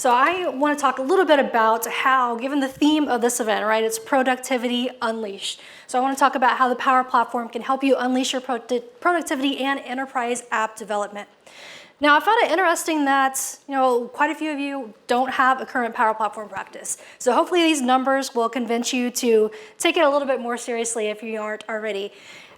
So I want to talk a little bit about how, given the theme of this event, right, it's productivity unleashed. So I want to talk about how the Power Platform can help you unleash your productivity and enterprise app development. Now, I found it interesting that, quite a few of you don't have a current Power Platform practice. So hopefully these numbers will convince you to take it a little bit more seriously if you aren't already.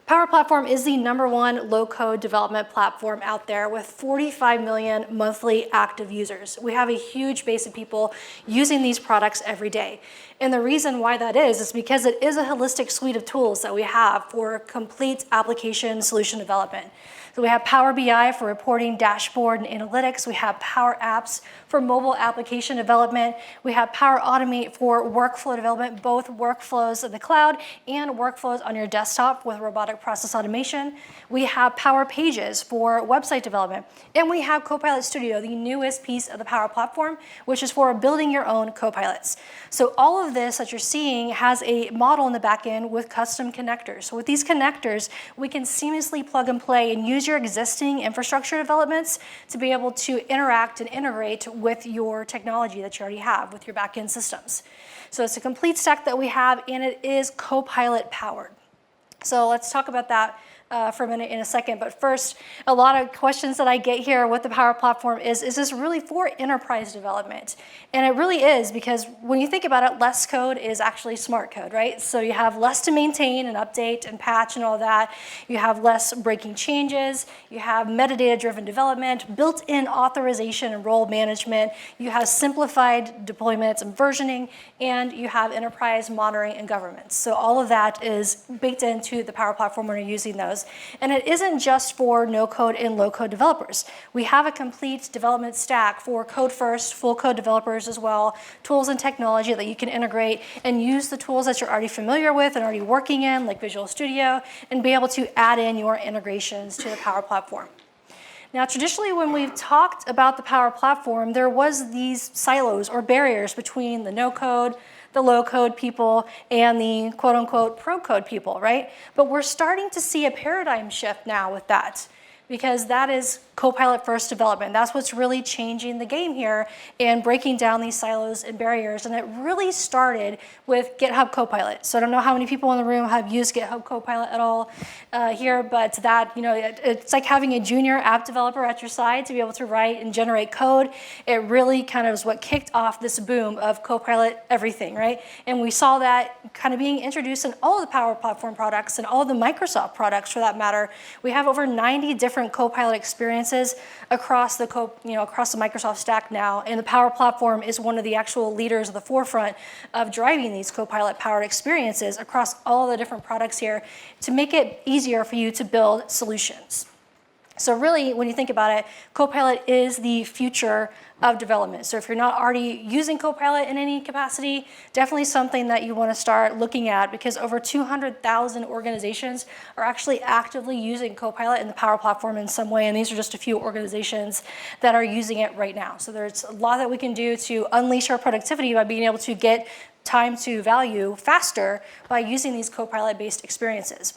Power Platform is the #1 low-code development platform out there with 45 million monthly active users. We have a huge base of people using these products every day. And the reason why that is because it is a holistic suite of tools that we have for complete application solution development. So we have Power BI for reporting, dashboard, and analytics. We have Power Apps for mobile application development. We have Power Automate for workflow development, both workflows in the cloud and workflows on your desktop with robotic process automation. We have Power Pages for website development. And we have Copilot Studio, the newest piece of the Power Platform, which is for building your own copilots. So all of this that you're seeing has a model in the back end with custom connectors. So with these connectors, we can seamlessly plug and play and use your existing infrastructure developments to be able to interact and integrate with your technology that you already have with your back-end systems. So it's a complete stack that we have, and it is Copilot powered. So let's talk about that for a minute in a second. But first, a lot of questions that I get here with the Power Platform is this really for enterprise development? And it really is, because when you think about it, less code is actually smart code, right? So you have less to maintain and update and patch and all that. You have less breaking changes. You have metadata-driven development, built-in authorization and role management. You have simplified deployments and versioning, and you have enterprise monitoring and governance. So all of that is baked into the Power Platform when you're using those. And it isn't just for no-code and low-code developers. We have a complete development stack for code-first, full-code developers as well, tools and technology that you can integrate and use the tools that you're already familiar with and already working in, like Visual Studio, and be able to add in your integrations to the Power Platform. Now, traditionally, when we've talked about the Power Platform, there was these silos or barriers between the no-code, the low-code people, and the quote-unquote pro-code people, right? But we're starting to see a paradigm shift now with that, because that is Copilot-first development. That's what's really changing the game here and breaking down these silos and barriers. And it really started with GitHub Copilot. So I don't know how many people in the room have used GitHub Copilot at all here, but that, it's like having a junior app developer at your side to be able to write and generate code. It really kind of is what kicked off this boom of Copilot everything, right? And we saw that kind of being introduced in all of the Power Platform products and all of the Microsoft products for that matter. We have over 90 different Copilot experiences across the Microsoft stack now, and the Power Platform is one of the actual leaders at the forefront of driving these Copilot-powered experiences across all the different products here to make it easier for you to build solutions. So really, when you think about it, Copilot is the future of development. So if you're not already using Copilot in any capacity, definitely something that you want to start looking at, because over 200,000 organizations are actually actively using Copilot in the Power Platform in some way, and these are just a few organizations that are using it right now. So there's a lot that we can do to unleash our productivity by being able to get time to value faster by using these Copilot-based experiences.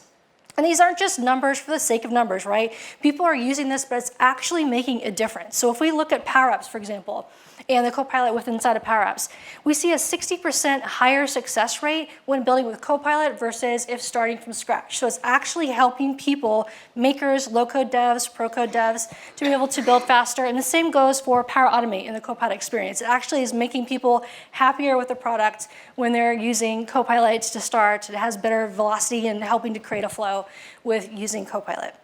And these aren't just numbers for the sake of numbers, right? People are using this, but it's actually making a difference. So if we look at Power Apps, for example, and the Copilot inside of Power Apps, we see a 60% higher success rate when building with Copilot versus if starting from scratch. So it's actually helping people, makers, low-code devs, pro-code devs, to be able to build faster. And the same goes for Power Automate in the Copilot experience. It actually is making people happier with the product when they're using Copilot to start. It has better velocity and helping to create a flow with using Copilot.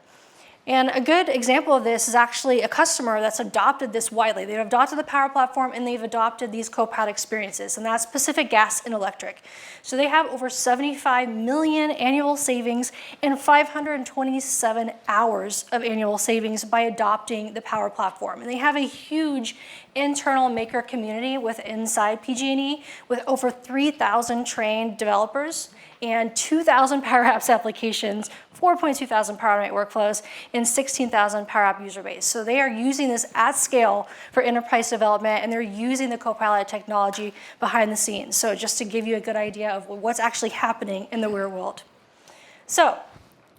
And a good example of this is actually a customer that's adopted this widely. They've adopted the Power Platform and they've adopted these Copilot experiences, and that's Pacific Gas and Electric. So they have over 75 million annual savings and 527 hours of annual savings by adopting the Power Platform. And they have a huge internal maker community inside PG&E with over 3,000 trained developers and 2,000 Power Apps applications, 4.2 thousand Power Automate workflows, and 16,000 Power App user base. So they are using this at scale for enterprise development, and they're using the Copilot technology behind the scenes. So just to give you a good idea of what's actually happening in the real world. So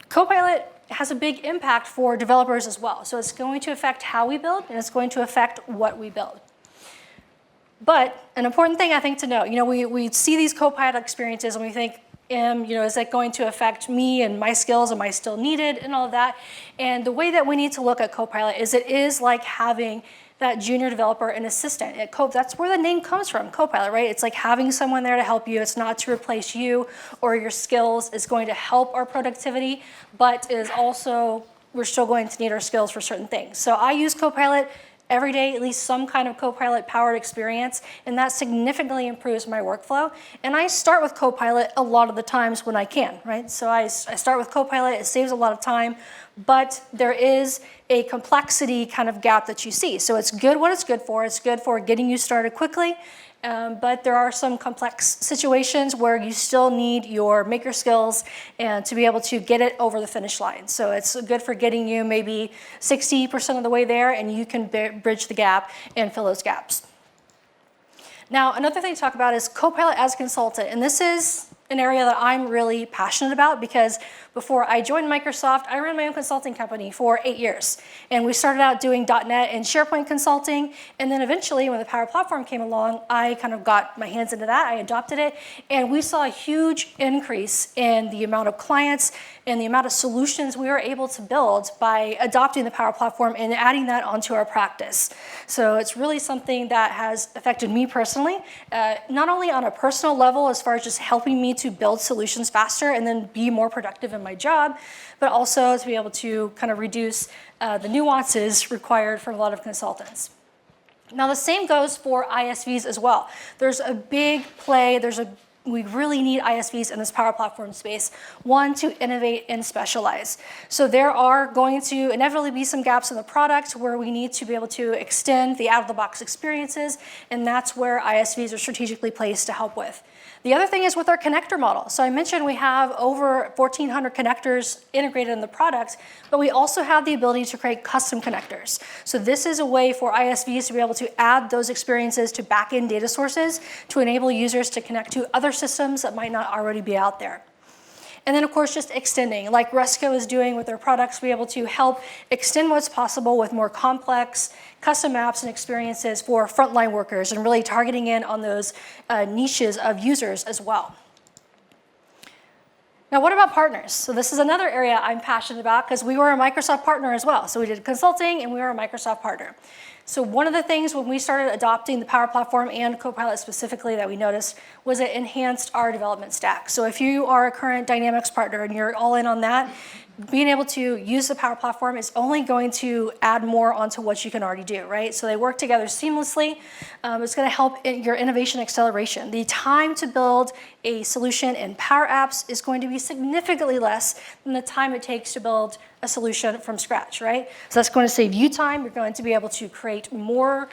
Copilot has a big impact for developers as well. So it's going to affect how we build, and it's going to affect what we build. But an important thing I think to note, we see these Copilot experiences and we think, is that going to affect me and my skills? Am I still needed and all of that? And the way that we need to look at Copilot is it is like having that junior developer and assistant. That's where the name comes from, Copilot, right? It's like having someone there to help you. It's not to replace you or your skills. It's going to help our productivity, but is also, we're still going to need our skills for certain things. So I use Copilot every day, at least some kind of Copilot-powered experience, and that significantly improves my workflow. And I start with Copilot a lot of the times when I can, right? So I start with Copilot, it saves a lot of time, but there is a complexity kind of gap that you see. So it's good what it's good for. It's good for getting you started quickly, but there are some complex situations where you still need your maker skills and to be able to get it over the finish line. So it's good for getting you maybe 60% of the way there, and you can bridge the gap and fill those gaps. Now, another thing to talk about is Copilot as a consultant, and this is an area that I'm really passionate about because before I joined Microsoft, I ran my own consulting company for 8 years. And we started out doing .NET and SharePoint consulting. And then eventually, when the Power Platform came along, I kind of got my hands into that. I adopted it. And we saw a huge increase in the amount of clients and the amount of solutions we were able to build by adopting the Power Platform and adding that onto our practice. So it's really something that has affected me personally, not only on a personal level as far as just helping me to build solutions faster and then be more productive in my job, but also to be able to kind of reduce the nuances required from a lot of consultants. Now the same goes for ISVs as well. There's a big play, we really need ISVs in this Power Platform space. One, to innovate and specialize. So there are going to inevitably be some gaps in the product where we need to be able to extend the out-of-the-box experiences, and that's where ISVs are strategically placed to help with. The other thing is with our connector model. So I mentioned we have over 1,400 connectors integrated in the product, but we also have the ability to create custom connectors. So this is a way for ISVs to be able to add those experiences to back-end data sources to enable users to connect to other systems that might not already be out there. And then, of course, just extending, like Resco is doing with their products, be able to help extend what's possible with more complex custom apps and experiences for frontline workers and really targeting in on those niches of users as well. Now, what about partners? So this is another area I'm passionate about because we were a Microsoft partner as well. So we did consulting and we were a Microsoft partner. So one of the things when we started adopting the Power Platform and Copilot specifically that we noticed was it enhanced our development stack. So if you are a current Dynamics partner and you're all in on that, being able to use the Power Platform is only going to add more onto what you can already do, right? So they work together seamlessly. It's going to help in your innovation acceleration. The time to build a solution in Power Apps is going to be significantly less than the time it takes to build a solution from scratch, right? So that's going to save you time. You're going to be able to create more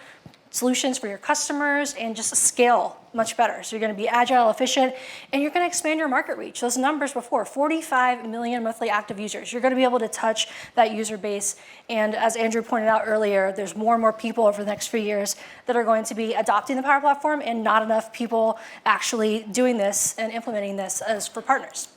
solutions for your customers and just scale much better. So you're going to be agile, efficient, and you're going to expand your market reach. Those numbers before, 45 million monthly active users. You're going to be able to touch that user base. And as Andrew pointed out earlier, there's more and more people over the next few years that are going to be adopting the Power Platform and not enough people actually doing this and implementing this as for partners.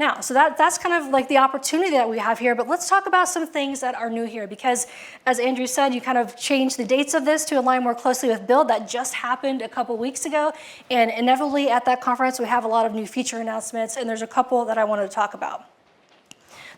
Now, so that's kind of like the opportunity that we have here, but let's talk about some things that are new here because as Andrew said, you kind of changed the dates of this to align more closely with Build. That just happened a couple weeks ago, and inevitably at that conference we have a lot of new feature announcements, and there's a couple that I wanted to talk about.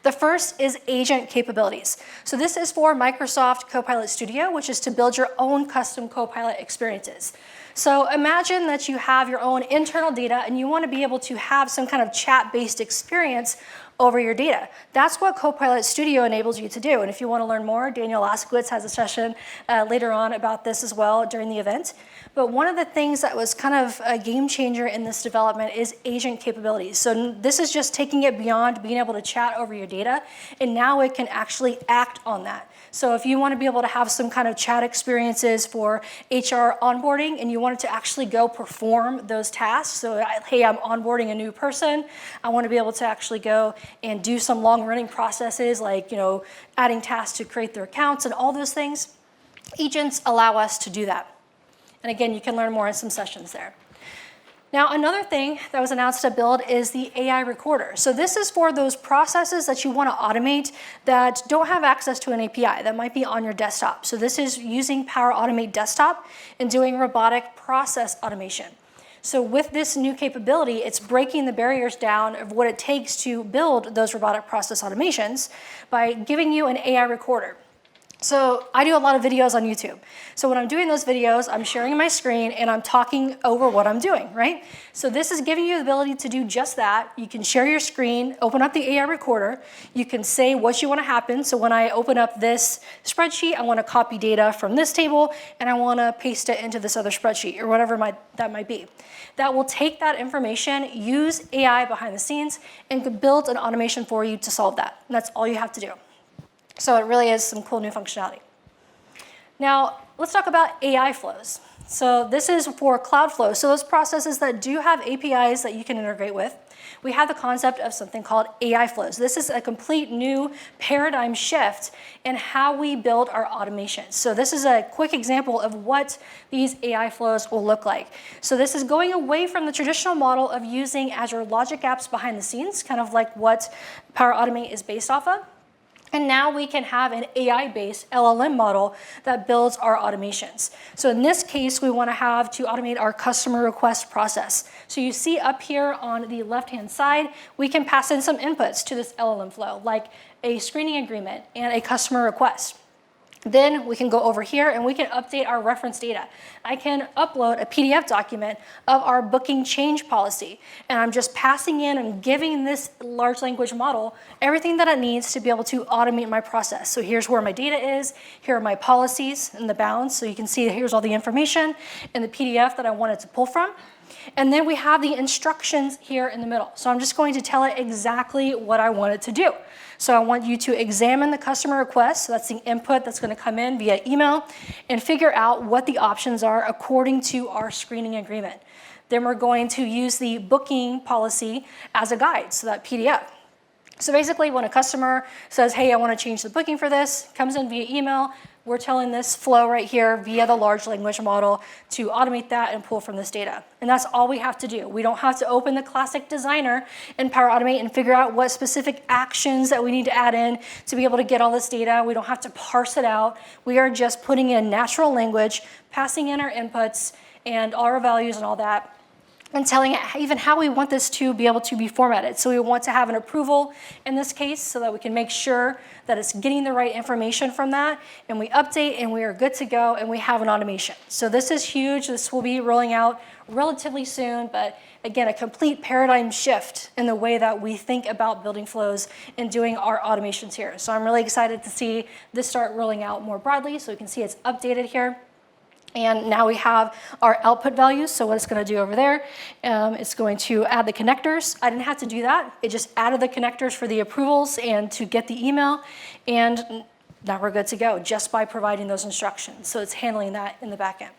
The first is agent capabilities. So this is for Microsoft Copilot Studio, which is to build your own custom Copilot experiences. So imagine that you have your own internal data and you want to be able to have some kind of chat-based experience over your data. That's what Copilot Studio enables you to do. And if you want to learn more, Daniel Laskowitz has a session later on about this as well during the event. But one of the things that was kind of a game changer in this development is agent capabilities. So this is just taking it beyond being able to chat over your data, and now it can actually act on that. So if you want to be able to have some kind of chat experiences for HR onboarding and you want it to actually go perform those tasks, so hey, I'm onboarding a new person, I want to be able to actually go and do some long-running processes like adding tasks to create their accounts and all those things, agents allow us to do that. And again, you can learn more in some sessions there. Now, another thing that was announced to build is the AI recorder. So this is for those processes that you want to automate that don't have access to an API that might be on your desktop. So this is using Power Automate Desktop and doing robotic process automation. So with this new capability, it's breaking the barriers down of what it takes to build those robotic process automations by giving you an AI recorder. So I do a lot of videos on YouTube. So when I'm doing those videos, I'm sharing my screen and I'm talking over what I'm doing, right? So this is giving you the ability to do just that. You can share your screen, open up the AI recorder. You can say what you want to happen. So when I open up this spreadsheet, I want to copy data from this table and I want to paste it into this other spreadsheet or whatever that might be. That will take that information, use AI behind the scenes, and build an automation for you to solve that. And that's all you have to do. So it really is some cool new functionality. Now, let's talk about AI flows. So this is for cloud flows. So those processes that do have APIs that you can integrate with, we have the concept of something called AI flows. This is a complete new paradigm shift in how we build our automations. So this is a quick example of what these AI flows will look like. So this is going away from the traditional model of using Azure Logic Apps behind the scenes, kind of like what Power Automate is based off of. And now we can have an AI-based LLM model that builds our automations. So in this case, we want to have to automate our customer request process. So you see up here on the left-hand side, we can pass in some inputs to this LLM flow, like a screening agreement and a customer request. Then we can go over here and we can update our reference data. I can upload a PDF document of our booking change policy. And I'm just passing in and giving this large language model everything that it needs to be able to automate my process. So here's where my data is. Here are my policies and the bounds. So you can see here's all the information in the PDF that I wanted to pull from. And then we have the instructions here in the middle. So I'm just going to tell it exactly what I want it to do. So I want you to examine the customer request, so that's the input that's going to come in via email, and figure out what the options are according to our screening agreement. Then we're going to use the booking policy as a guide, so that PDF. So basically when a customer says, hey, I want to change the booking for this, comes in via email, we're telling this flow right here via the large language model to automate that and pull from this data. And that's all we have to do. We don't have to open the classic designer in Power Automate and figure out what specific actions that we need to add in to be able to get all this data. We don't have to parse it out. We are just putting in natural language, passing in our inputs and all our values and all that, and telling it even how we want this to be able to be formatted. So we want to have an approval in this case so that we can make sure that it's getting the right information from that, and we update and we are good to go and we have an automation. So this is huge. This will be rolling out relatively soon, but again, a complete paradigm shift in the way that we think about building flows and doing our automations here. So I'm really excited to see this start rolling out more broadly so we can see it's updated here. And now we have our output values. So what it's going to do over there, it's going to add the connectors. I didn't have to do that. It just added the connectors for the approvals and to get the email. And now we're good to go just by providing those instructions. So it's handling that in the back end.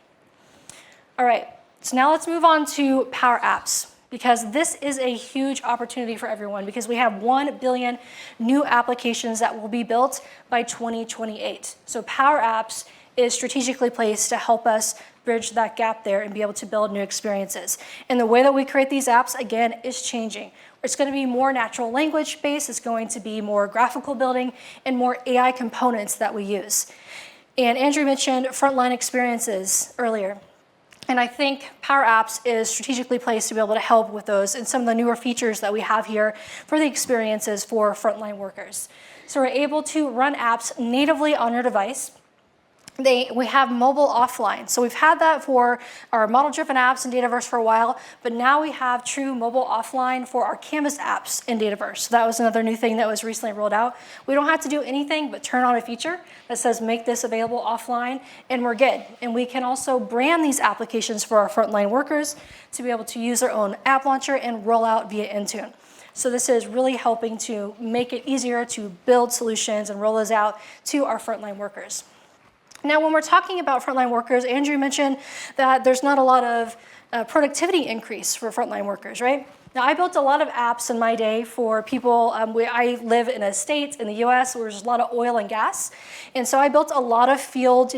All right, so now let's move on to Power Apps, because this is a huge opportunity for everyone, because we have 1 billion new applications that will be built by 2028. So Power Apps is strategically placed to help us bridge that gap there and be able to build new experiences. And the way that we create these apps, again, is changing. It's going to be more natural language based, it's going to be more graphical building, and more AI components that we use. And Andrew mentioned frontline experiences earlier. And I think Power Apps is strategically placed to be able to help with those and some of the newer features that we have here for the experiences for frontline workers. So we're able to run apps natively on your device. We have mobile offline. So we've had that for our model-driven apps in Dataverse for a while, but now we have true mobile offline for our Canvas apps in Dataverse. So that was another new thing that was recently rolled out. We don't have to do anything but turn on a feature that says make this available offline, and we're good. And we can also brand these applications for our frontline workers to be able to use their own app launcher and roll out via Intune. So this is really helping to make it easier to build solutions and roll those out to our frontline workers. Now, when we're talking about frontline workers, Andrew mentioned that there's not a lot of productivity increase for frontline workers, right? Now, I built a lot of apps in my day for people. I live in a state in the US where there's a lot of oil and gas. And so I built a lot of field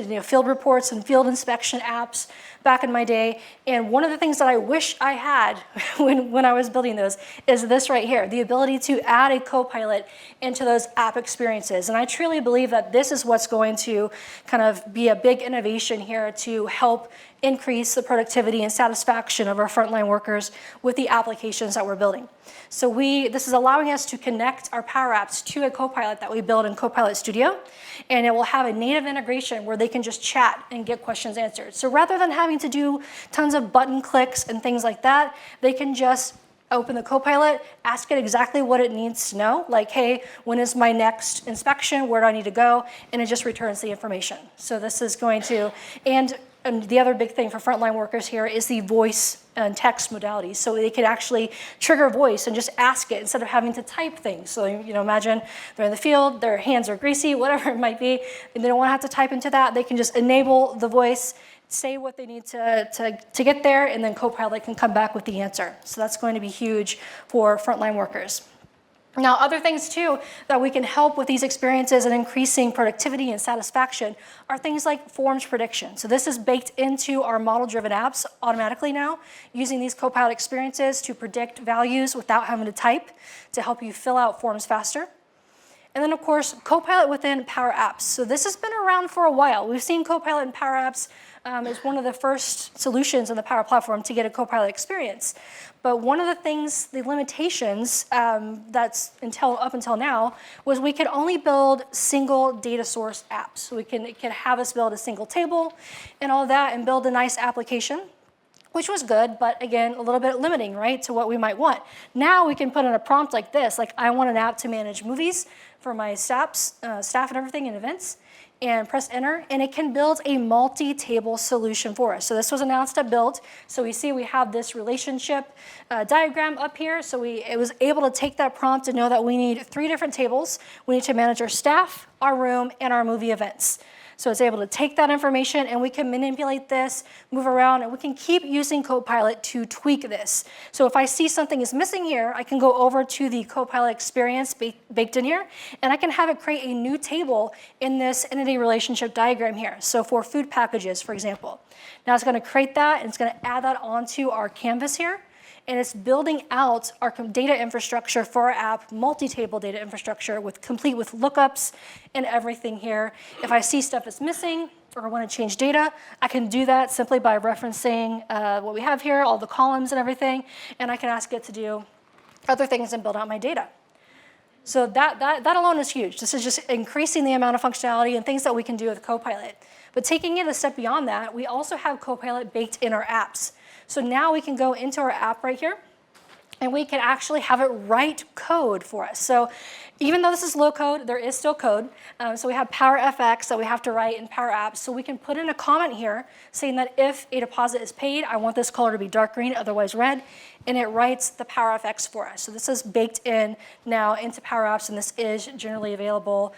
reports and field inspection apps back in my day. And one of the things that I wish I had when I was building those is this right here, the ability to add a co-pilot into those app experiences. And I truly believe that this is what's going to kind of be a big innovation here to help increase the productivity and satisfaction of our frontline workers with the applications that we're building. So this is allowing us to connect our Power Apps to a Copilot that we build in Copilot Studio, and it will have a native integration where they can just chat and get questions answered. So rather than having to do tons of button clicks and things like that, they can just open the Copilot, ask it exactly what it needs to know, like, hey, when is my next inspection? Where do I need to go? And it just returns the information. So this is going to, and the other big thing for frontline workers here is the voice and text modalities. So they could actually trigger voice and just ask it instead of having to type things. So imagine they're in the field, their hands are greasy, whatever it might be, and they don't want to have to type into that. They can just enable the voice, say what they need to get there, and then Copilot can come back with the answer. So that's going to be huge for frontline workers. Now, other things too that we can help with these experiences and increasing productivity and satisfaction are things like forms prediction. So this is baked into our model-driven apps automatically now, using these Copilot experiences to predict values without having to type to help you fill out forms faster. And then, of course, Copilot within Power Apps. So this has been around for a while. We've seen Copilot in Power Apps as one of the first solutions in the Power Platform to get a Copilot experience. But one of the things, the limitations that's up until now, was we could only build single data source apps. So it can have us build a single table and all that and build a nice application, which was good, but again, a little bit limiting, right, to what we might want. Now we can put in a prompt like this, like I want an app to manage movies for my staff and everything in events, and press enter, and it can build a multi-table solution for us. So this was announced at Build. So we see we have this relationship diagram up here. So it was able to take that prompt and know that we need 3 different tables. We need to manage our staff, our room, and our movie events. So it's able to take that information and we can manipulate this, move around, and we can keep using Copilot to tweak this. So if I see something is missing here, I can go over to the Copilot experience baked in here, and I can have it create a new table in this entity relationship diagram here. So for food packages, for example. Now it's going to create that, and it's going to add that onto our canvas here. And it's building out our data infrastructure for our app, multi-table data infrastructure, complete with lookups and everything here. If I see stuff is missing or I want to change data, I can do that simply by referencing what we have here, all the columns and everything, and I can ask it to do other things and build out my data. So that alone is huge. This is just increasing the amount of functionality and things that we can do with Copilot. But taking it a step beyond that, we also have Copilot baked in our apps. So now we can go into our app right here, and we can actually have it write code for us. So even though this is low code, there is still code. So we have Power FX that we have to write in Power Apps. So we can put in a comment here saying that if a deposit is paid, I want this color to be dark green, otherwise red, and it writes the Power FX for us. So this is baked in now into Power Apps, and this is generally available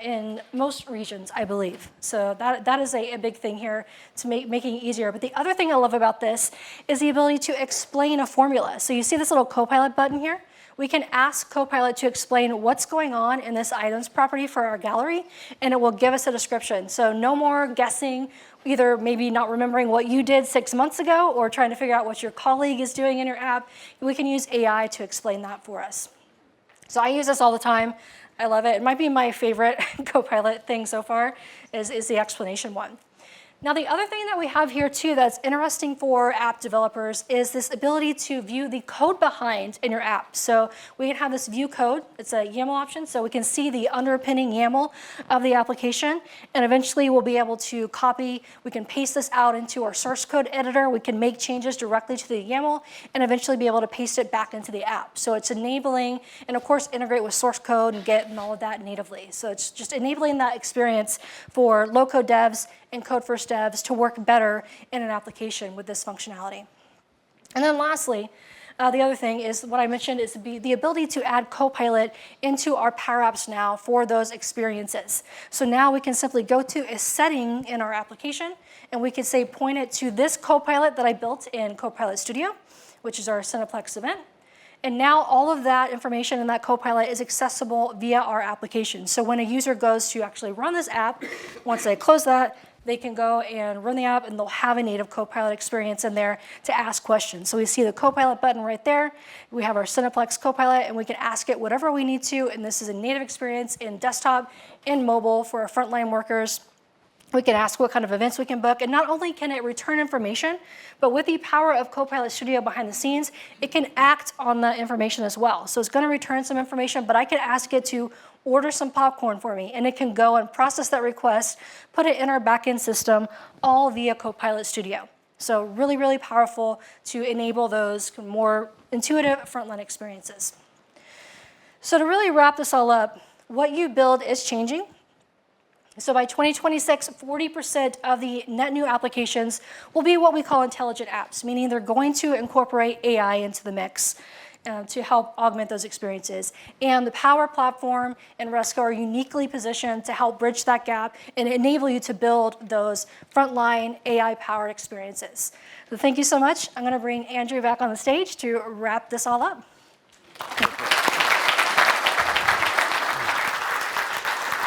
in most regions, I believe. So that is a big thing here to making it easier. But the other thing I love about this is the ability to explain a formula. So you see this little Copilot button here? We can ask Copilot to explain what's going on in this items property for our gallery, and it will give us a description. So no more guessing, either maybe not remembering what you did 6 months ago or trying to figure out what your colleague is doing in your app. We can use AI to explain that for us. So I use this all the time. I love it. It might be my favorite Copilot thing so far is the explanation one. Now, the other thing that we have here too that's interesting for app developers is this ability to view the code behind in your app. So we can have this view code. It's a YAML option, so we can see the underpinning YAML of the application, and eventually we'll be able to copy. We can paste this out into our source code editor. We can make changes directly to the YAML and eventually be able to paste it back into the app. So it's enabling, and of course integrate with source code and Git and all of that natively. So it's just enabling that experience for low-code devs and code-first devs to work better in an application with this functionality. And then lastly, the other thing is what I mentioned is the ability to add Copilot into our Power Apps now for those experiences. So now we can simply go to a setting in our application, and we can say point it to this Copilot that I built in Copilot Studio, which is our Cineplex event. And now all of that information in that Copilot is accessible via our application. So when a user goes to actually run this app, once they close that, they can go and run the app and they'll have a native Copilot experience in there to ask questions. So we see the Copilot button right there. We have our Cineplex Copilot and we can ask it whatever we need to. And this is a native experience in desktop and mobile for our frontline workers. We can ask what kind of events we can book, and not only can it return information, but with the power of Copilot Studio behind the scenes, it can act on that information as well. So it's going to return some information, but I can ask it to order some popcorn for me, and it can go and process that request, put it in our backend system, all via Copilot Studio. So really, really powerful to enable those more intuitive frontline experiences. So to really wrap this all up, what you build is changing. So by 2026, 40% of the net new applications will be what we call intelligent apps, meaning they're going to incorporate AI into the mix to help augment those experiences. And the Power Platform and Resco are uniquely positioned to help bridge that gap and enable you to build those frontline AI-powered experiences. So thank you so much. I'm going to bring Andrew back on the stage to wrap this all up.